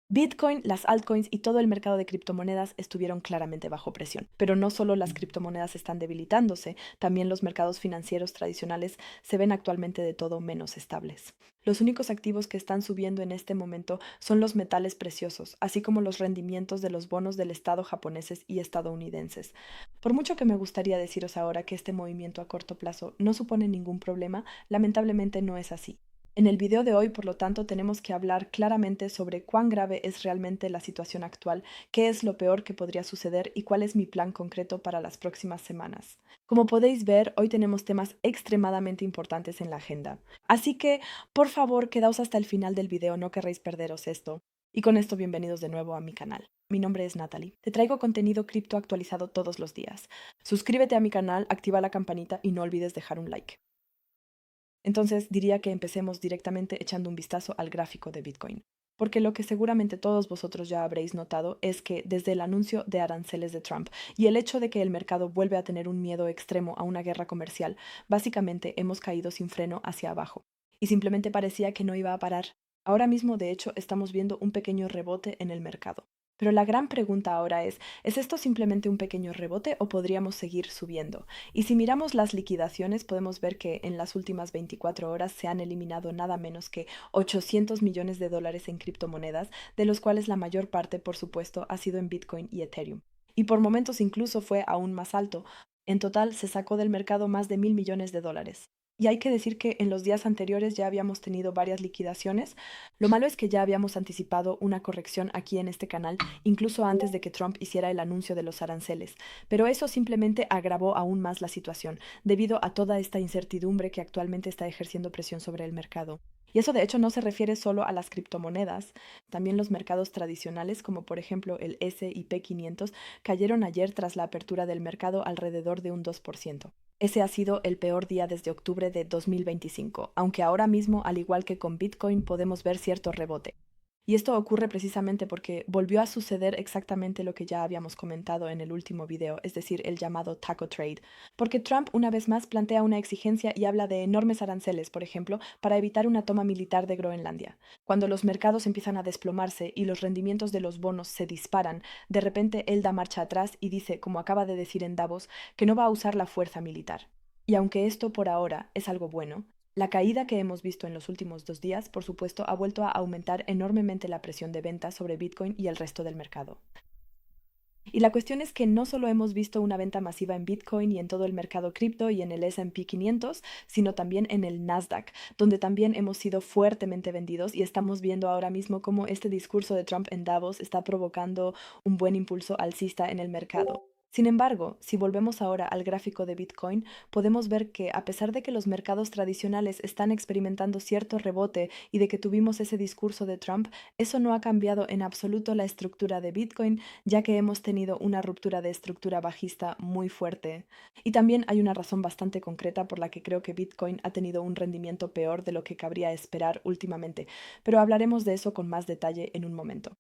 Bitcoin, las altcoins y todo el mercado de criptomonedas estuvieron claramente bajo presión. Pero no solo las criptomonedas están debilitándose, también los mercados financieros tradicionales se ven actualmente de todo menos estables. Los únicos activos que están subiendo en este momento son los metales preciosos, así como los rendimientos de los bonos del Estado japoneses y estadounidenses. Por mucho que me gustaría deciros ahora que este movimiento a corto plazo no supone ningún problema, lamentablemente no es así. En el video de hoy, por lo tanto, tenemos que hablar claramente sobre cuán grave es realmente la situación actual, qué es lo peor que podría suceder y cuál es mi plan concreto para las próximas semanas. Como podéis ver, hoy tenemos temas extremadamente importantes en la agenda. Así que, por favor, quedaos hasta el final del video, no querréis perderos esto. Y con esto, bienvenidos de nuevo a mi canal. Mi nombre es Natalie. Te traigo contenido cripto actualizado todos los días. Suscríbete a mi canal, activa la campanita y no olvides dejar un like. Entonces diría que empecemos directamente echando un vistazo al gráfico de Bitcoin, porque lo que seguramente todos vosotros ya habréis notado es que desde el anuncio de aranceles de Trump y el hecho de que el mercado vuelve a tener un miedo extremo a una guerra comercial, básicamente hemos caído sin freno hacia abajo, y simplemente parecía que no iba a parar. Ahora mismo, de hecho, estamos viendo un pequeño rebote en el mercado. Pero la gran pregunta ahora ¿es esto simplemente un pequeño rebote o podríamos seguir subiendo? Y si miramos las liquidaciones, podemos ver que en las últimas 24 horas se han eliminado nada menos que 800 millones de dólares en criptomonedas, de los cuales la mayor parte, por supuesto, ha sido en Bitcoin y Ethereum. Y por momentos incluso fue aún más alto. En total se sacó del mercado más de 1.000 millones de dólares. Y hay que decir que en los días anteriores ya habíamos tenido varias liquidaciones. Lo malo es que ya habíamos anticipado una corrección aquí en este canal, incluso antes de que Trump hiciera el anuncio de los aranceles. Pero eso simplemente agravó aún más la situación, debido a toda esta incertidumbre que actualmente está ejerciendo presión sobre el mercado. Y eso de hecho no se refiere solo a las criptomonedas, también los mercados tradicionales, como por ejemplo el S&P 500, cayeron ayer tras la apertura del mercado alrededor de un 2%. Ese ha sido el peor día desde octubre de 2025, aunque ahora mismo, al igual que con Bitcoin, podemos ver cierto rebote. Y esto ocurre precisamente porque volvió a suceder exactamente lo que ya habíamos comentado en el último video, es decir, el llamado taco trade, porque Trump una vez más plantea una exigencia y habla de enormes aranceles, por ejemplo, para evitar una toma militar de Groenlandia. Cuando los mercados empiezan a desplomarse y los rendimientos de los bonos se disparan, de repente él da marcha atrás y dice, como acaba de decir en Davos, que no va a usar la fuerza militar. Y aunque esto por ahora es algo bueno, la caída que hemos visto en los últimos 2 días, por supuesto, ha vuelto a aumentar enormemente la presión de venta sobre Bitcoin y el resto del mercado. Y la cuestión es que no solo hemos visto una venta masiva en Bitcoin y en todo el mercado cripto y en el S&P 500, sino también en el Nasdaq, donde también hemos sido fuertemente vendidos y estamos viendo ahora mismo cómo este discurso de Trump en Davos está provocando un buen impulso alcista en el mercado. Sin embargo, si volvemos ahora al gráfico de Bitcoin, podemos ver que a pesar de que los mercados tradicionales están experimentando cierto rebote y de que tuvimos ese discurso de Trump, eso no ha cambiado en absoluto la estructura de Bitcoin, ya que hemos tenido una ruptura de estructura bajista muy fuerte. Y también hay una razón bastante concreta por la que creo que Bitcoin ha tenido un rendimiento peor de lo que cabría esperar últimamente, pero hablaremos de eso con más detalle en un momento.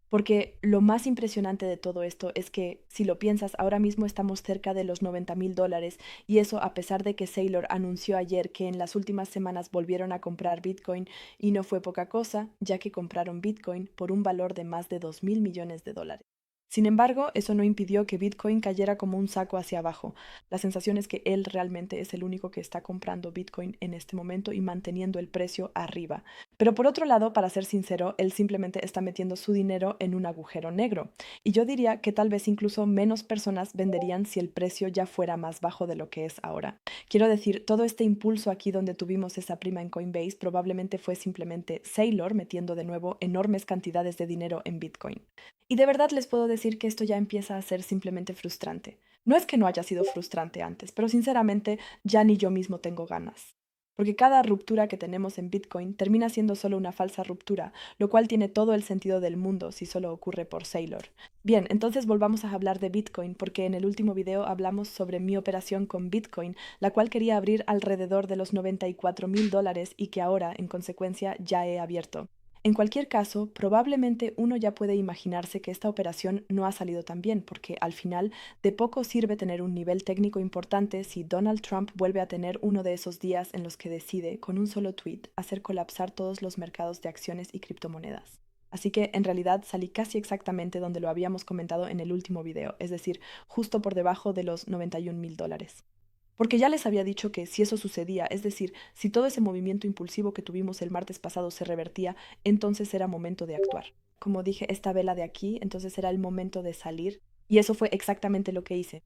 Porque lo más impresionante de todo esto es que, si lo piensas, ahora mismo estamos cerca de los 90.000 dólares y eso a pesar de que Saylor anunció ayer que en las últimas semanas volvieron a comprar Bitcoin y no fue poca cosa, ya que compraron Bitcoin por un valor de más de 2.000 millones de dólares. Sin embargo, eso no impidió que Bitcoin cayera como un saco hacia abajo. La sensación es que él realmente es el único que está comprando Bitcoin en este momento y manteniendo el precio arriba. Pero por otro lado, para ser sincero, él simplemente está metiendo su dinero en un agujero negro. Y yo diría que tal vez incluso menos personas venderían si el precio ya fuera más bajo de lo que es ahora. Quiero decir, todo este impulso aquí donde tuvimos esa prima en Coinbase probablemente fue simplemente Saylor metiendo de nuevo enormes cantidades de dinero en Bitcoin. Y de verdad les puedo decir que esto ya empieza a ser simplemente frustrante. No es que no haya sido frustrante antes, pero sinceramente ya ni yo mismo tengo ganas. Porque cada ruptura que tenemos en Bitcoin termina siendo solo una falsa ruptura, lo cual tiene todo el sentido del mundo si solo ocurre por Saylor. Bien, entonces volvamos a hablar de Bitcoin, porque en el último video hablamos sobre mi operación con Bitcoin, la cual quería abrir alrededor de los 94.000 dólares y que ahora, en consecuencia, ya he abierto. En cualquier caso, probablemente uno ya puede imaginarse que esta operación no ha salido tan bien, porque al final de poco sirve tener un nivel técnico importante si Donald Trump vuelve a tener uno de esos días en los que decide, con un solo tweet, hacer colapsar todos los mercados de acciones y criptomonedas. Así que en realidad salí casi exactamente donde lo habíamos comentado en el último video, es decir, justo por debajo de los $91,000. Porque ya les había dicho que si eso sucedía, es decir, si todo ese movimiento impulsivo que tuvimos el martes pasado se revertía, entonces era momento de actuar. Como dije, esta vela de aquí, entonces era el momento de salir, y eso fue exactamente lo que hice.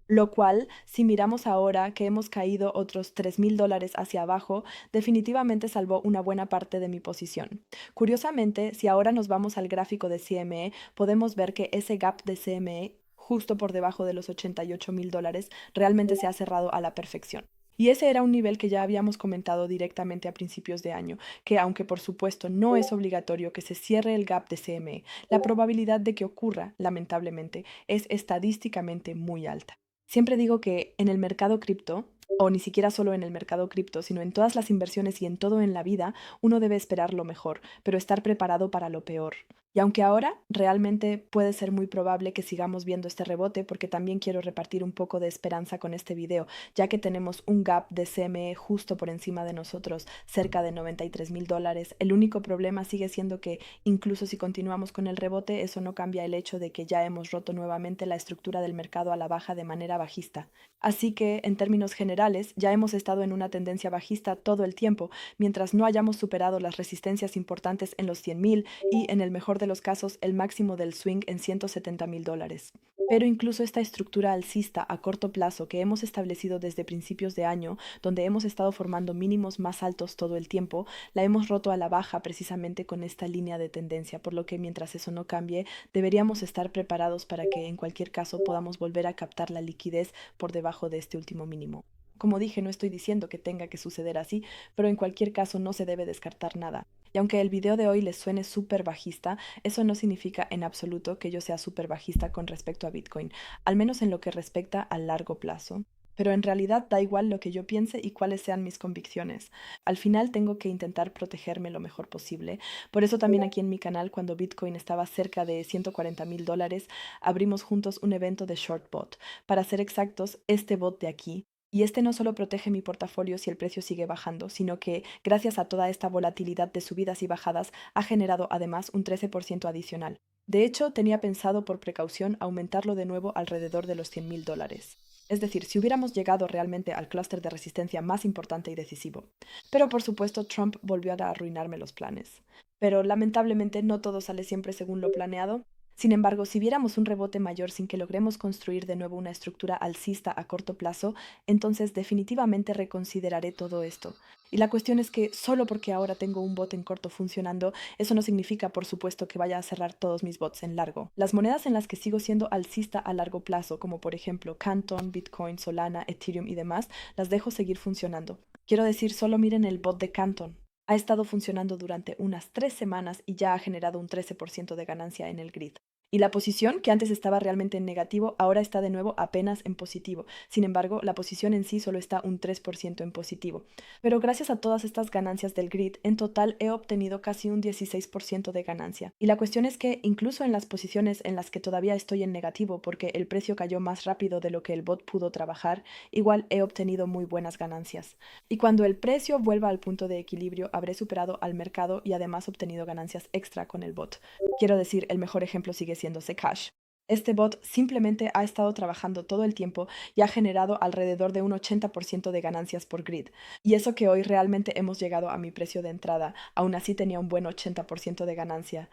Lo cual, si miramos ahora que hemos caído otros $3,000 hacia abajo, definitivamente salvó una buena parte de mi posición. Curiosamente, si ahora nos vamos al gráfico de CME, podemos ver que ese gap de CME, justo por debajo de los $88,000, realmente se ha cerrado a la perfección. Y ese era un nivel que ya habíamos comentado directamente a principios de año, que aunque por supuesto no es obligatorio que se cierre el gap de CME, la probabilidad de que ocurra, lamentablemente, es estadísticamente muy alta. Siempre digo que en el mercado cripto, o ni siquiera solo en el mercado cripto, sino en todas las inversiones y en todo en la vida, uno debe esperar lo mejor, pero estar preparado para lo peor. Y aunque ahora realmente puede ser muy probable que sigamos viendo este rebote, porque también quiero repartir un poco de esperanza con este video, ya que tenemos un gap de CME justo por encima de nosotros, cerca de $93,000. El único problema sigue siendo que incluso si continuamos con el rebote, eso no cambia el hecho de que ya hemos roto nuevamente la estructura del mercado a la baja de manera bajista. Así que, en términos generales, ya hemos estado en una tendencia bajista todo el tiempo, mientras no hayamos superado las resistencias importantes en los 100,000 y, en el mejor de los casos, el máximo del swing en $170,000. Pero incluso esta estructura alcista a corto plazo que hemos establecido desde principios de año, donde hemos estado formando mínimos más altos todo el tiempo, la hemos roto a la baja precisamente con esta línea de tendencia, por lo que mientras eso no cambie, deberíamos estar preparados para que en cualquier caso podamos volver a captar la liquidez por debajo de este último mínimo. Como dije, no estoy diciendo que tenga que suceder así, pero en cualquier caso no se debe descartar nada. Y aunque el video de hoy les suene súper bajista, eso no significa en absoluto que yo sea súper bajista con respecto a Bitcoin, al menos en lo que respecta a largo plazo. Pero en realidad da igual lo que yo piense y cuáles sean mis convicciones. Al final tengo que intentar protegerme lo mejor posible. Por eso también aquí en mi canal, cuando Bitcoin estaba cerca de $140,000, abrimos juntos un evento de short bot. Para ser exactos, este bot de aquí. Y este no solo protege mi portafolio si el precio sigue bajando, sino que, gracias a toda esta volatilidad de subidas y bajadas, ha generado además un 13% adicional. De hecho, tenía pensado por precaución aumentarlo de nuevo alrededor de los $100,000. Es decir, si hubiéramos llegado realmente al clúster de resistencia más importante y decisivo. Pero por supuesto, Trump volvió a arruinarme los planes. Pero lamentablemente no todo sale siempre según lo planeado. Sin embargo, si viéramos un rebote mayor sin que logremos construir de nuevo una estructura alcista a corto plazo, entonces definitivamente reconsideraré todo esto. Y la cuestión es que solo porque ahora tengo un bot en corto funcionando, eso no significa, por supuesto, que vaya a cerrar todos mis bots en largo. Las monedas en las que sigo siendo alcista a largo plazo, como por ejemplo Canton, Bitcoin, Solana, Ethereum y demás, las dejo seguir funcionando. Quiero decir, solo miren el bot de Canton. Ha estado funcionando durante unas 3 semanas y ya ha generado un 13% de ganancia en el grid. Y la posición, que antes estaba realmente en negativo, ahora está de nuevo apenas en positivo. Sin embargo, la posición en sí solo está un 3% en positivo. Pero gracias a todas estas ganancias del grid, en total he obtenido casi un 16% de ganancia. Y la cuestión es que incluso en las posiciones en las que todavía estoy en negativo porque el precio cayó más rápido de lo que el bot pudo trabajar, igual he obtenido muy buenas ganancias. Y cuando el precio vuelva al punto de equilibrio, habré superado al mercado y además obtenido ganancias extra con el bot. Quiero decir, el mejor ejemplo sigue siendo Zcash. Este bot simplemente ha estado trabajando todo el tiempo y ha generado alrededor de un 80% de ganancias por grid. Y eso que hoy realmente hemos llegado a mi precio de entrada, aún así tenía un buen 80% de ganancia.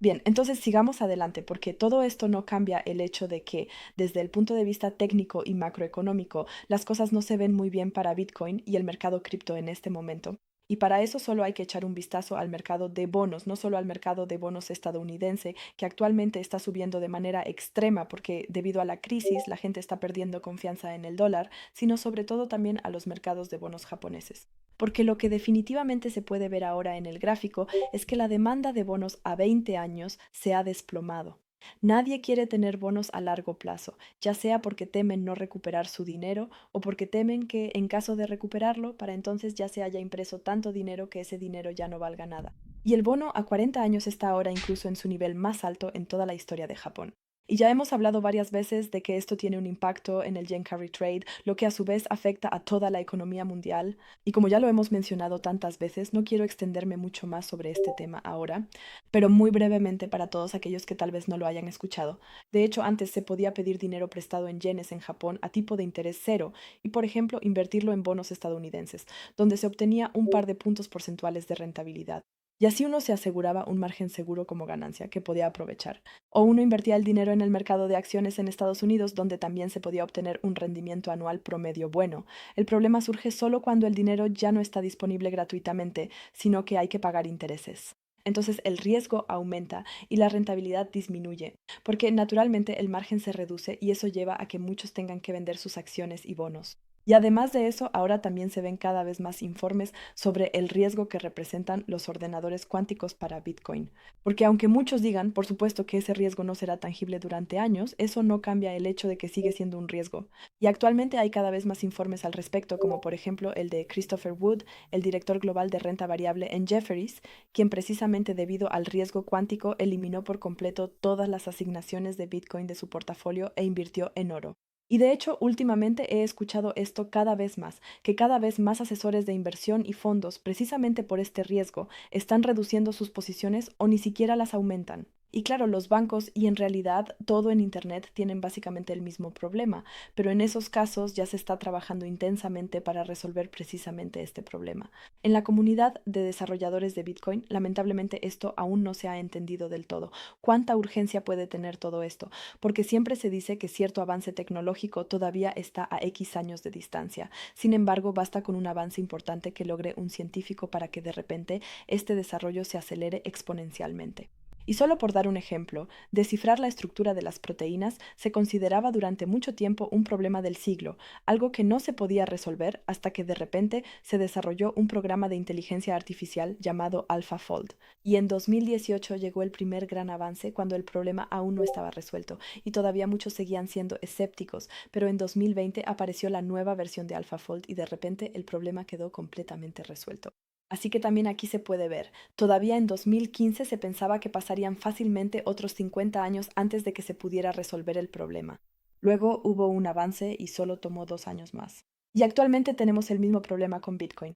Bien, entonces sigamos adelante porque todo esto no cambia el hecho de que desde el punto de vista técnico y macroeconómico las cosas no se ven muy bien para Bitcoin y el mercado cripto en este momento. Y para eso solo hay que echar un vistazo al mercado de bonos, no solo al mercado de bonos estadounidense, que actualmente está subiendo de manera extrema porque debido a la crisis la gente está perdiendo confianza en el dólar, sino sobre todo también a los mercados de bonos japoneses. Porque lo que definitivamente se puede ver ahora en el gráfico es que la demanda de bonos a 20 años se ha desplomado. Nadie quiere tener bonos a largo plazo, ya sea porque temen no recuperar su dinero o porque temen que en caso de recuperarlo, para entonces ya se haya impreso tanto dinero que ese dinero ya no valga nada. Y el bono a 40 años está ahora incluso en su nivel más alto en toda la historia de Japón. Y ya hemos hablado varias veces de que esto tiene un impacto en el yen carry trade, lo que a su vez afecta a toda la economía mundial. Y como ya lo hemos mencionado tantas veces, no quiero extenderme mucho más sobre este tema ahora, pero muy brevemente para todos aquellos que tal vez no lo hayan escuchado. De hecho, antes se podía pedir dinero prestado en yenes en Japón a tipo de interés cero y, por ejemplo, invertirlo en bonos estadounidenses, donde se obtenía un par de puntos porcentuales de rentabilidad. Y así uno se aseguraba un margen seguro como ganancia que podía aprovechar. O uno invertía el dinero en el mercado de acciones en Estados Unidos, donde también se podía obtener un rendimiento anual promedio bueno. El problema surge solo cuando el dinero ya no está disponible gratuitamente, sino que hay que pagar intereses. Entonces el riesgo aumenta y la rentabilidad disminuye, porque naturalmente el margen se reduce y eso lleva a que muchos tengan que vender sus acciones y bonos. Y además de eso, ahora también se ven cada vez más informes sobre el riesgo que representan los ordenadores cuánticos para Bitcoin. Porque aunque muchos digan, por supuesto, que ese riesgo no será tangible durante años, eso no cambia el hecho de que sigue siendo un riesgo. Y actualmente hay cada vez más informes al respecto, como por ejemplo el de Christopher Wood, el director global de renta variable en Jefferies, quien precisamente debido al riesgo cuántico eliminó por completo todas las asignaciones de Bitcoin de su portafolio e invirtió en oro. Y de hecho, últimamente he escuchado esto cada vez más, que cada vez más asesores de inversión y fondos, precisamente por este riesgo, están reduciendo sus posiciones o ni siquiera las aumentan. Y claro, los bancos y en realidad todo en Internet tienen básicamente el mismo problema, pero en esos casos ya se está trabajando intensamente para resolver precisamente este problema. En la comunidad de desarrolladores de Bitcoin, lamentablemente esto aún no se ha entendido del todo. ¿Cuánta urgencia puede tener todo esto? Porque siempre se dice que cierto avance tecnológico todavía está a X años de distancia. Sin embargo, basta con un avance importante que logre un científico para que de repente este desarrollo se acelere exponencialmente. Y solo por dar un ejemplo, descifrar la estructura de las proteínas se consideraba durante mucho tiempo un problema del siglo, algo que no se podía resolver hasta que de repente se desarrolló un programa de inteligencia artificial llamado AlphaFold. Y en 2018 llegó el primer gran avance cuando el problema aún no estaba resuelto y todavía muchos seguían siendo escépticos, pero en 2020 apareció la nueva versión de AlphaFold y de repente el problema quedó completamente resuelto. Así que también aquí se puede ver, todavía en 2015 se pensaba que pasarían fácilmente otros 50 años antes de que se pudiera resolver el problema. Luego hubo un avance y solo tomó 2 años más. Y actualmente tenemos el mismo problema con Bitcoin.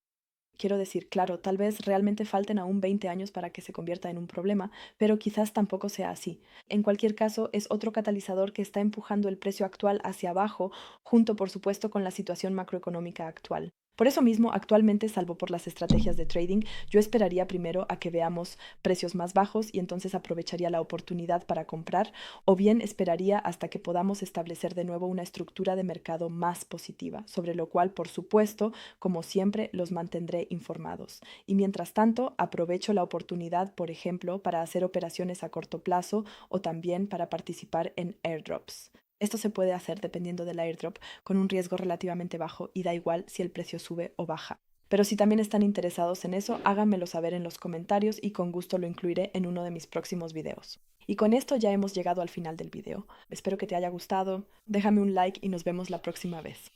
Quiero decir, claro, tal vez realmente falten aún 20 años para que se convierta en un problema, pero quizás tampoco sea así. En cualquier caso, es otro catalizador que está empujando el precio actual hacia abajo, junto por supuesto con la situación macroeconómica actual. Por eso mismo, actualmente, salvo por las estrategias de trading, yo esperaría primero a que veamos precios más bajos y entonces aprovecharía la oportunidad para comprar, o bien esperaría hasta que podamos establecer de nuevo una estructura de mercado más positiva, sobre lo cual, por supuesto, como siempre, los mantendré informados. Y mientras tanto, aprovecho la oportunidad, por ejemplo, para hacer operaciones a corto plazo o también para participar en airdrops. Esto se puede hacer dependiendo del airdrop con un riesgo relativamente bajo y da igual si el precio sube o baja. Pero si también están interesados en eso, háganmelo saber en los comentarios y con gusto lo incluiré en uno de mis próximos videos. Y con esto ya hemos llegado al final del video. Espero que te haya gustado, déjame un like y nos vemos la próxima vez.